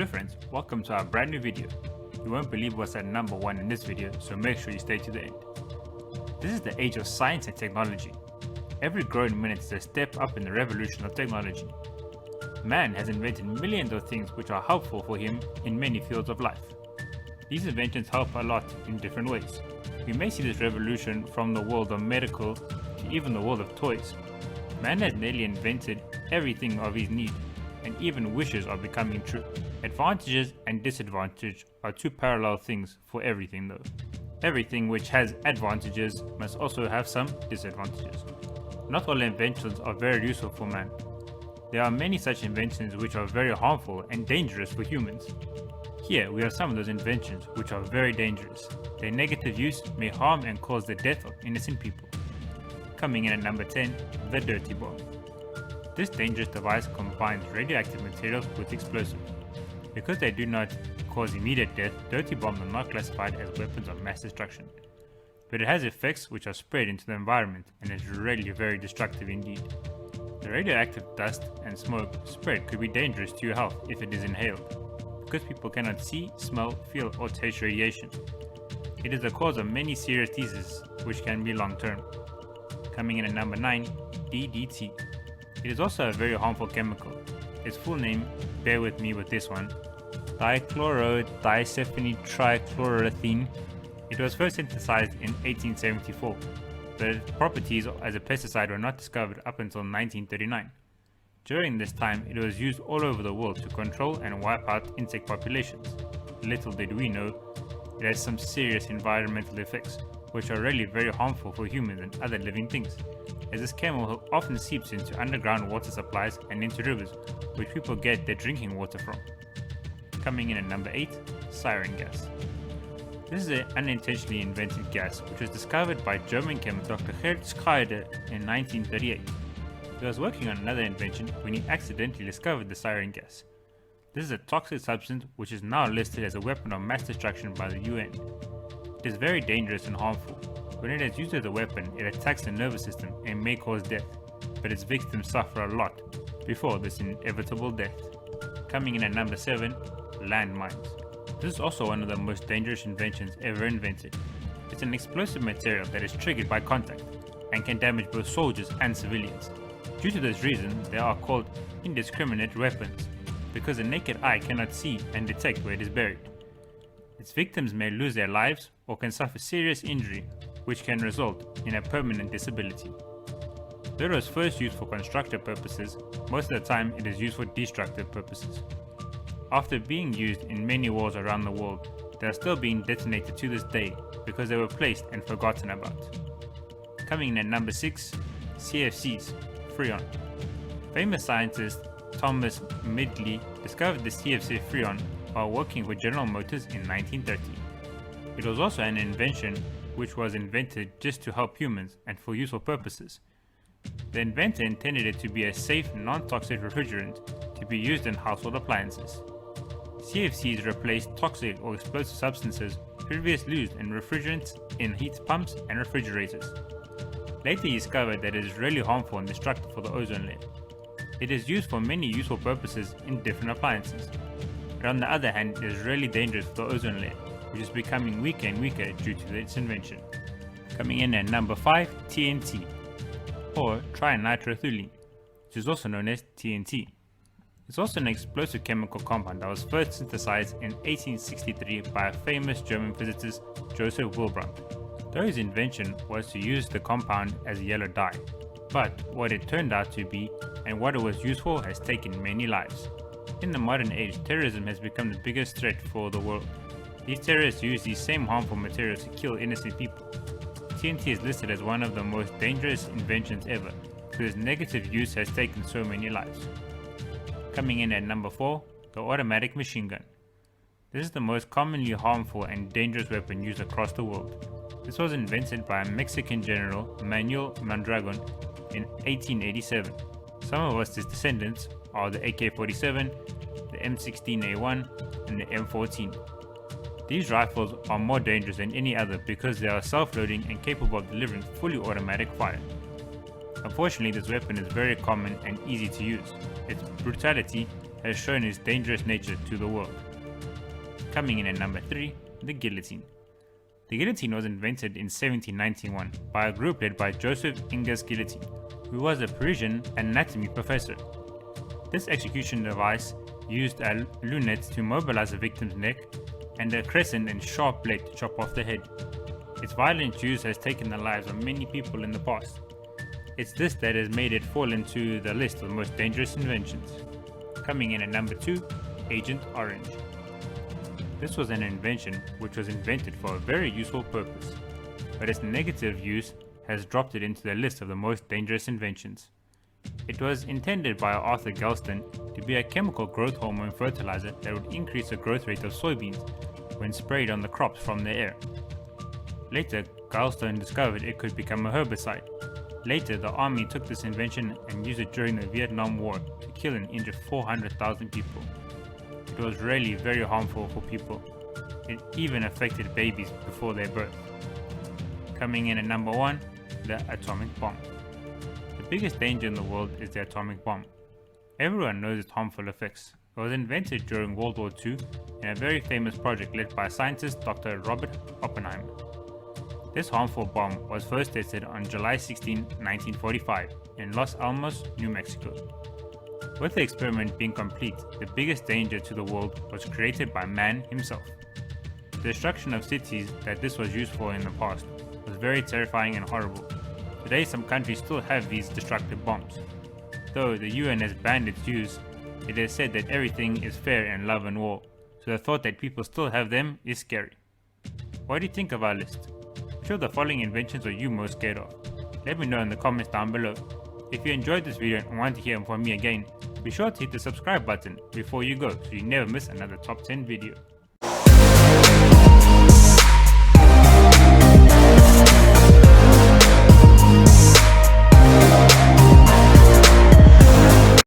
Hello friends, welcome to our brand new video. You won't believe what's at number 1 in this video, so make sure you stay to the end. This is the age of science and technology. Every growing minute is a step up in the revolution of technology. Man has invented millions of things which are helpful for him in many fields of life. These inventions help a lot in different ways. We may see this revolution from the world of medical to even the world of toys. Man has nearly invented everything of his need, and even wishes are becoming true. Advantages and disadvantages are two parallel things for everything though. Everything which has advantages must also have some disadvantages. Not all inventions are very useful for man. There are many such inventions which are very harmful and dangerous for humans. Here we have some of those inventions which are very dangerous. Their negative use may harm and cause the death of innocent people. Coming in at number 10, the dirty bomb. This dangerous device combines radioactive materials with explosives. Because they do not cause immediate death, dirty bombs are not classified as weapons of mass destruction. But it has effects which are spread into the environment and is really very destructive indeed. The radioactive dust and smoke spread could be dangerous to your health if it is inhaled, because people cannot see, smell, feel or taste radiation. It is the cause of many serious diseases which can be long term. Coming in at number 9, D.D.T. It is also a very harmful chemical. Its full name, bear with me with this one, dichlorodiazephenyl-trichloroethene. It was first synthesized in 1874, but its properties as a pesticide were not discovered up until 1939. During this time, it was used all over the world to control and wipe out insect populations. Little did we know, it has some serious environmental effects, which are really very harmful for humans and other living things, as this chemical often seeps into underground water supplies and into rivers, which people get their drinking water from. Coming in at number 8, SARIN gas. This is an unintentionally invented gas which was discovered by German chemist Dr. Gerd Scheider in 1938. He was working on another invention when he accidentally discovered the SARIN gas. This is a toxic substance which is now listed as a weapon of mass destruction by the UN. It is very dangerous and harmful. When it is used as a weapon, it attacks the nervous system and may cause death, but its victims suffer a lot before this inevitable death. Coming in at number 7, landmines. This is also one of the most dangerous inventions ever invented. It's an explosive material that is triggered by contact and can damage both soldiers and civilians. Due to this reason, they are called indiscriminate weapons, because the naked eye cannot see and detect where it is buried. Its victims may lose their lives or can suffer serious injury, which can result in a permanent disability. Though it was first used for constructive purposes, most of the time it is used for destructive purposes. After being used in many wars around the world, they are still being detonated to this day because they were placed and forgotten about. Coming in at number 6, CFCS, FREON. Famous scientist Thomas Midgley discovered the CFC FREON while working with General Motors in 1930. It was also an invention which was invented just to help humans and for useful purposes. The inventor intended it to be a safe, non-toxic refrigerant to be used in household appliances. CFCs replaced toxic or explosive substances previously used in refrigerants in heat pumps and refrigerators. Later he discovered that it is really harmful and destructive for the ozone layer. It is used for many useful purposes in different appliances, but on the other hand it is really dangerous for the ozone layer, which is becoming weaker and weaker due to its invention. Coming in at number 5, TNT, or trinitrotoluene, which is also known as TNT. It's also an explosive chemical compound that was first synthesized in 1863 by a famous German physicist, Joseph Wilbrandt. Though his invention was to use the compound as a yellow dye, but what it turned out to be and what it was used for has taken many lives. In the modern age, terrorism has become the biggest threat for the world. These terrorists use these same harmful materials to kill innocent people. TNT is listed as one of the most dangerous inventions ever, because its negative use has taken so many lives. Coming in at number 4, the automatic machine gun. This is the most commonly harmful and dangerous weapon used across the world. This was invented by a Mexican general, Manuel Mondragon, in 1887. Some of its descendants are the AK-47, the M16A1, and the M14. These rifles are more dangerous than any other because they are self-loading and capable of delivering fully automatic fire. Unfortunately, this weapon is very common and easy to use. Its brutality has shown its dangerous nature to the world. Coming in at number 3, the guillotine. The guillotine was invented in 1791 by a group led by Joseph Ingas Guillotine, who was a Parisian anatomy professor. This execution device used a lunette to mobilize the victim's neck and a crescent and sharp blade to chop off the head. Its violent use has taken the lives of many people in the past. It's this that has made it fall into the list of the most dangerous inventions. Coming in at number 2, Agent Orange. This was an invention which was invented for a very useful purpose, but its negative use has dropped it into the list of the most dangerous inventions. It was intended by Arthur Galston to be a chemical growth hormone fertilizer that would increase the growth rate of soybeans when sprayed on the crops from the air. Later, Galston discovered it could become a herbicide. Later, the army took this invention and used it during the Vietnam War to kill and injure 400,000 people. It was really very harmful for people. It even affected babies before their birth. Coming in at number 1, the atomic bomb. The biggest danger in the world is the atomic bomb. Everyone knows its harmful effects. It was invented during World War II in a very famous project led by scientist Dr. Robert Oppenheimer. This harmful bomb was first tested on July 16, 1945 in Los Alamos, New Mexico. With the experiment being complete, the biggest danger to the world was created by man himself. The destruction of cities that this was used for in the past was very terrifying and horrible. Today some countries still have these destructive bombs. Though the UN has banned its use, it is said that everything is fair in love and war, so the thought that people still have them is scary. What do you think of our list? Which of the following inventions are you most scared of? Let me know in the comments down below. If you enjoyed this video and want to hear from me again, be sure to hit the subscribe button before you go so you never miss another top 10 video.